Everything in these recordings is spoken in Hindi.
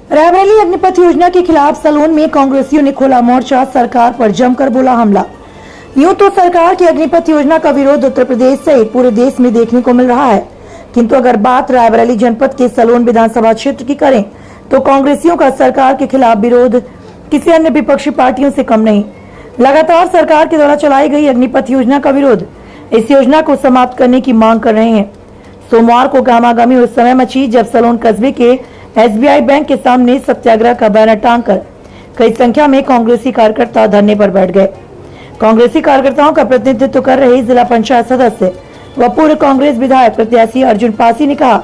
रायबरेली अग्निपथ योजना के खिलाफ सलोन में कांग्रेसियों ने खोला मोर्चा, सरकार पर जमकर बोला हमला। यूं तो सरकार की अग्निपथ योजना का विरोध उत्तर प्रदेश सहित पूरे देश में देखने को मिल रहा है, किंतु अगर बात रायबरेली जनपद के सलोन विधानसभा क्षेत्र की करें तो कांग्रेसियों का सरकार के खिलाफ विरोध किसी अन्य विपक्षी पार्टियों से कम नहीं। लगातार सरकार के द्वारा चलाई गई अग्निपथ योजना का विरोध इस योजना को समाप्त करने की मांग कर रहे हैं। सोमवार को गहमागहमी उस समय मची जब सलोन कस्बे के SBI बैंक के सामने सत्याग्रह का बैनर टांगकर कई संख्या में कांग्रेसी कार्यकर्ता धरने पर बैठ गए। कांग्रेसी कार्यकर्ताओं का प्रतिनिधित्व कर रहे जिला पंचायत सदस्य व पूर्व कांग्रेस विधायक प्रत्याशी अर्जुन पासी ने कहा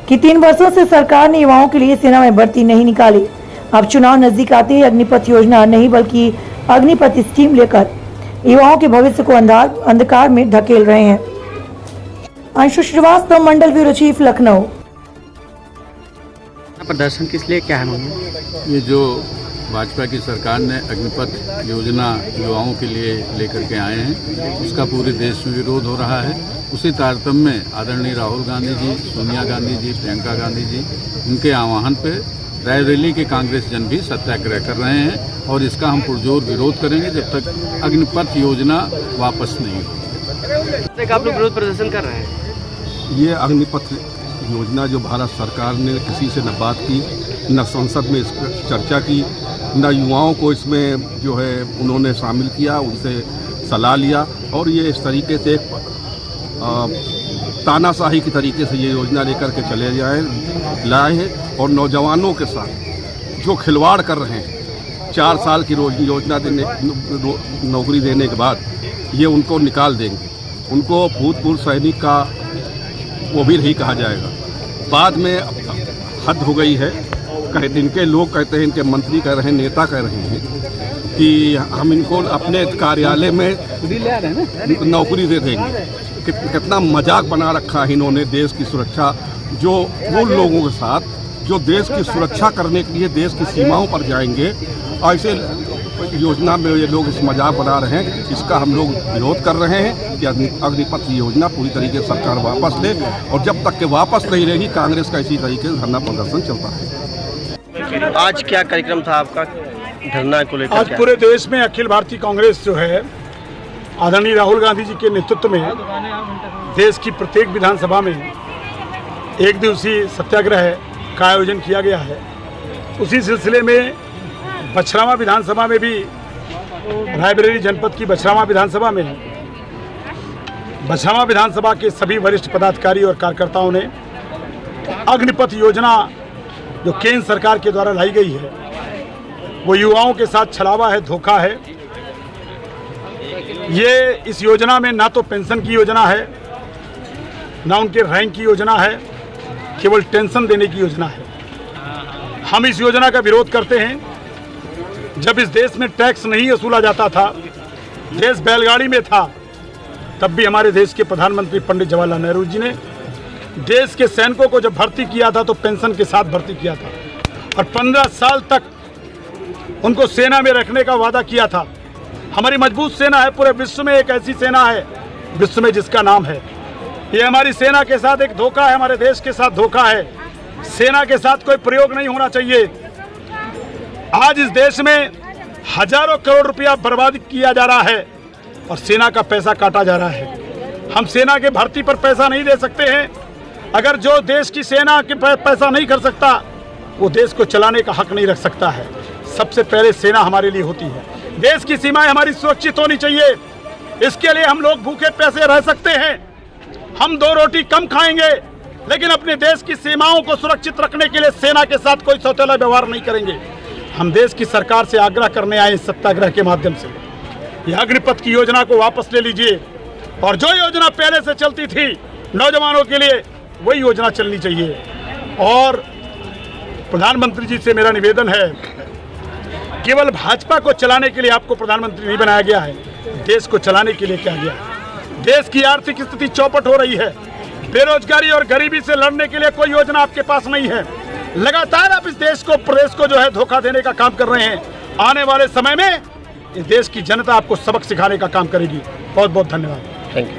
कि 3 वर्षों से सरकार ने युवाओं के लिए सेना में भर्ती नहीं निकाली। अब चुनाव नजदीक आते ही अग्निपथ योजना नहीं बल्कि अग्निपथ स्कीम लेकर युवाओं के भविष्य को अंधकार में धकेल रहे हैं। अंशु श्रीवास्तव, मंडल ब्यूरो चीफ, लखनऊ। प्रदर्शन किस लिए, क्या है? ये जो भाजपा की सरकार ने अग्निपथ योजना युवाओं के लिए लेकर के आए हैं, उसका पूरे देश में विरोध हो रहा है। उसी तारतम्य में आदरणीय राहुल गांधी जी, सोनिया गांधी जी, प्रियंका गांधी जी, उनके आह्वान पर रायबरेली के कांग्रेस जन भी सत्याग्रह कर रहे हैं और इसका हम पुरजोर विरोध करेंगे जब तक अग्निपथ योजना वापस नहीं हो। आप लोग विरोध प्रदर्शन कर रहे हैं? ये अग्निपथ योजना जो भारत सरकार ने किसी से न बात की, न संसद में इस पर चर्चा की, न युवाओं को इसमें जो है उन्होंने शामिल किया, उनसे सलाह लिया और ये इस तरीके से तानाशाही की तरीके से ये योजना लेकर के चले लाए हैं और नौजवानों के साथ जो खिलवाड़ कर रहे हैं, 4 साल की योजना नौकरी देने के बाद ये उनको निकाल देंगे। उनको भूतपूर्व सैनिक का वो भी नहीं कहा जाएगा। बाद में हद हो गई है। इनके लोग कहते हैं, इनके मंत्री कह रहे हैं, नेता कह रहे हैं कि हम इनको अपने कार्यालय में नौकरी दे देंगे। कितना मजाक बना रखा है इन्होंने देश की सुरक्षा, जो उन लोगों के साथ जो देश की सुरक्षा करने के लिए देश की सीमाओं पर जाएंगे, ऐसे योजना में ये लोग इस मजाक बना रहे हैं। इसका हम लोग विरोध कर रहे हैं कि अग्निपथ योजना पूरी तरीके से सरकार वापस ले और जब तक के वापस नहीं लेगी कांग्रेस का इसी तरीके से धरना प्रदर्शन चलता है। आज क्या कार्यक्रम था आपका धरना को लेकर? आज पूरे देश में अखिल भारतीय कांग्रेस जो है आदरणीय राहुल गांधी जी के नेतृत्व में देश की प्रत्येक विधानसभा में 1 दिवसीय सत्याग्रह का आयोजन किया गया है। उसी सिलसिले में बछरावा विधानसभा में भी, रायबरेली जनपद की बछरावा विधानसभा के सभी वरिष्ठ पदाधिकारी और कार्यकर्ताओं ने अग्निपथ योजना जो केंद्र सरकार के द्वारा लाई गई है वो युवाओं के साथ छलावा है, धोखा है। ये इस योजना में ना तो पेंशन की योजना है, ना उनके रैंक की योजना है, केवल टेंशन देने की योजना है। हम इस योजना का विरोध करते हैं। जब इस देश में टैक्स नहीं वसूला जाता था, देश बैलगाड़ी में था, तब भी हमारे देश के प्रधानमंत्री पंडित जवाहरलाल नेहरू जी ने देश के सैनिकों को जब भर्ती किया था तो पेंशन के साथ भर्ती किया था और 15 साल तक उनको सेना में रखने का वादा किया था। हमारी मजबूत सेना है, पूरे विश्व में एक ऐसी सेना है विश्व में जिसका नाम है। ये हमारी सेना के साथ एक धोखा है, हमारे देश के साथ धोखा है। सेना के साथ कोई प्रयोग नहीं होना चाहिए। आज इस देश में हजारों करोड़ रुपया बर्बाद किया जा रहा है और सेना का पैसा काटा जा रहा है। हम सेना के भर्ती पर पैसा नहीं दे सकते हैं। अगर जो देश की सेना के पैसा नहीं कर सकता वो देश को चलाने का हक नहीं रख सकता है। सबसे पहले सेना हमारे लिए होती है। देश की सीमाएं हमारी सुरक्षित होनी चाहिए। इसके लिए हम लोग भूखे प्यासे रह सकते हैं, हम 2 रोटी कम खाएंगे, लेकिन अपने देश की सीमाओं को सुरक्षित रखने के लिए सेना के साथ कोई सौतेला व्यवहार नहीं करेंगे। हम देश की सरकार से आग्रह करने आए सत्याग्रह के माध्यम से, यह अग्निपथ की योजना को वापस ले लीजिए और जो योजना पहले से चलती थी नौजवानों के लिए वही योजना चलनी चाहिए। और प्रधानमंत्री जी से मेरा निवेदन है, केवल भाजपा को चलाने के लिए आपको प्रधानमंत्री नहीं बनाया गया है, देश को चलाने के लिए किया गया है। देश की आर्थिक स्थिति चौपट हो रही है, बेरोजगारी और गरीबी से लड़ने के लिए कोई योजना आपके पास नहीं है। लगातार आप इस देश को, प्रदेश को जो है धोखा देने का काम कर रहे हैं। आने वाले समय में इस देश की जनता आपको सबक सिखाने का काम करेगी। बहुत बहुत धन्यवाद। Thank you.